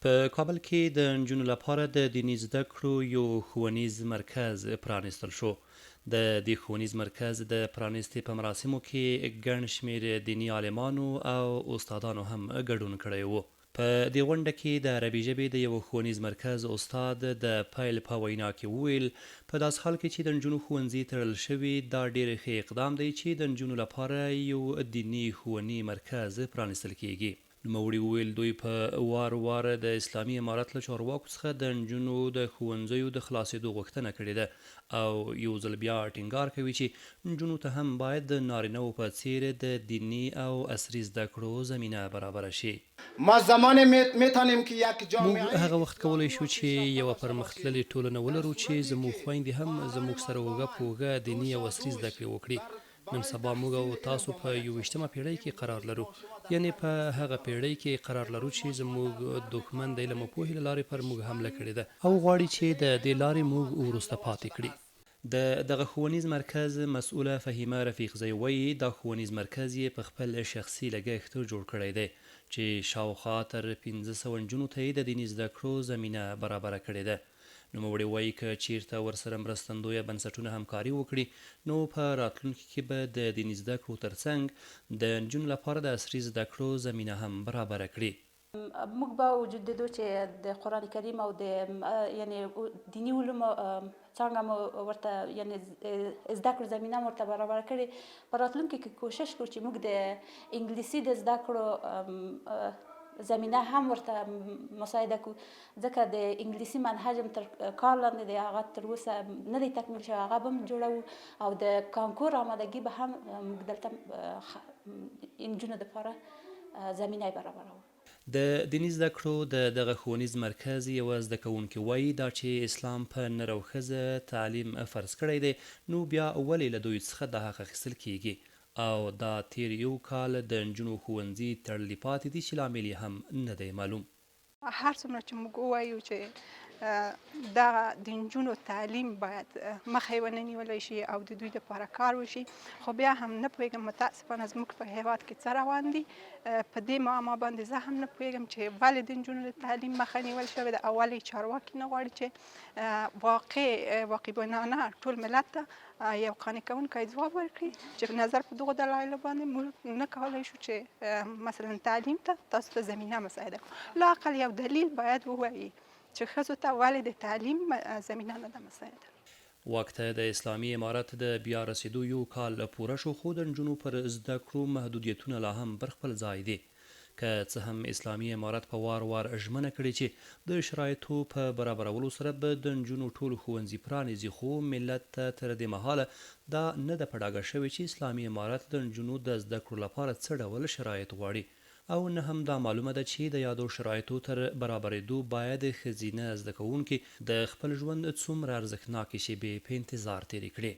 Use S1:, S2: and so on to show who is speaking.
S1: په کابل کې د نجونو لپاره د دیني زده کړو یو ښوونیز مرکز پرانیستل شو. د دې ښوونیز مرکز د پرانیستې په مراسمو کې ګڼ شمېر دیني عالمانو او استادانو هم ګډون کړی و. په دې غونډه کې د عربي ژبې د یو ښوونیز مرکز استاد د پیل په وینا کې وویل په داسې حال کې چې د نجونو ښوونځي تړل شوي دا ډېر ښه اقدام دی چې د نجونو لپاره یو دیني ښوونی مرکز پرانیستل کیږي. نوموړي وویل دوی په وار د اسلامي امارت له چارواکو څخه د نجونو د ښوونځیو د خلاصېدو غوښتنه کړې ده او یو ځل بیا ټینګار کوي چې نجونو ته هم باید د نارینه‌و په څیر د دیني او عصري زده کړو زمینه برابره شي.
S2: ما زمان میتونیم که یک جامعه
S1: موږ هغه وخت کولی شو چې یوه پرمختللې ټولنه ولرو چې زموږ خویندې هم زموږ سره اوږه په اوږه دیني او عصري زده کړې وکړي. نن سبا موږ او تاسو په 21مه پیړۍ کې قرار لرو، یعنی په هغه پیړۍ کې قرار لرو چې زموږ دښمن د علم او پوهې له لارې پر موږ حمله کړې ده او غواړي چې د دې لارې موږ وروسته پاتې کړي. د دغه ښوونیز مرکز مسؤله فهیمه رفیقزی وایي دا ښوونیز مرکز یې په خپل شخصي لګښت جوړ کړی دی چې شاوخوا تر 1500 نجونو ته یې د دیني زده کړو زمینه برابره کړې ده. نوموړي وایي که چیرته ورسره مرستندویه بنسټونه همکاري وکړي نو په راتلونکي کې به د دیني زده کړو ترڅنګ د نجونو لپاره د عصري زده کړو زمینه هم برابره کړي.
S3: موږ با وجود دیدو چې د قرآن کریم او د یعنی دینی علومو څنګه مو ورته یعنی زده کړو زمینه ورته برابر کړي. په راتلونکي کې کوشش کوو چې موږ د انګلیسي د زده کړو زمینه هم ورته مساعده کو، ځکه د انګلیسي منهج هم تر کار لاندې دی، هغه تر اوسه نه دی تکمیل شوی، هغه به هم جوړوو او د کانکور آمادګي به هم موږ دلته نجونو دپاره زمینه برابروو.
S1: د دیني زده کړو د دغه ښوونیز مرکز یوه زده کوونکې وایي دا چې اسلام په نر او ښځه تعلیم فرض کړی دی نو بیا ولې له دوی څخه د حق اخیستل کیږي او دا تیر یو کال د نجونو ښوونځي تړلي پاتې دي چې لامل یې هم نه دی معلوم.
S4: هر څومره چې موږ ووایو چې دا د نجونو تعلیم باید مخه ونه نیولی شي او د دوی دپاره کار وشي، خو بیا هم نه پوهېږم متاسفانه زموږ په هېواد کې څه روان دي. په دې معما باندې زه هم نه پوهېږم چې ولې د نجونو د تعلیم مخه نیول شوې ده او ولې چارواکي نه غواړي چې واقع بینانه ټول ملت ته یو قانع کوونکی ځواب ورکړي چې نظر په دغو دلایلو باندې موږ نه کولی شو چې مثلا تعلیم ته تاسو ته زمینه مساعده کړو. لااقل یو دلیل باید ووایي چې ښځو ته ولې د تعلیم زمینه نه ده مساعده.
S1: واک ته د اسلامي امارت د بیا رسېدو یو کال پوره شو خو د نجونو پر زده کړو محدودیتونه لا هم پر خپل ځای دي. که څه هم اسلامي امارت په وار ژمنه کړې چې د شرایطو په برابرولو سره به د نجونو ټول ښوونځي پرانیزي، خو ملت ته تر دې مهاله دا نه ده په ډاګه شوې چې اسلامي امارت د نجونو د زده کړو لپاره څه ډول شرایط غواړي او نه هم دا معلومه ده چې د یادو شرایطو تر برابرېدو باید ښځینه زده کوونکي د خپل ژوند څومره ارزښتناکې شیبې په انتظار تېرې کړي.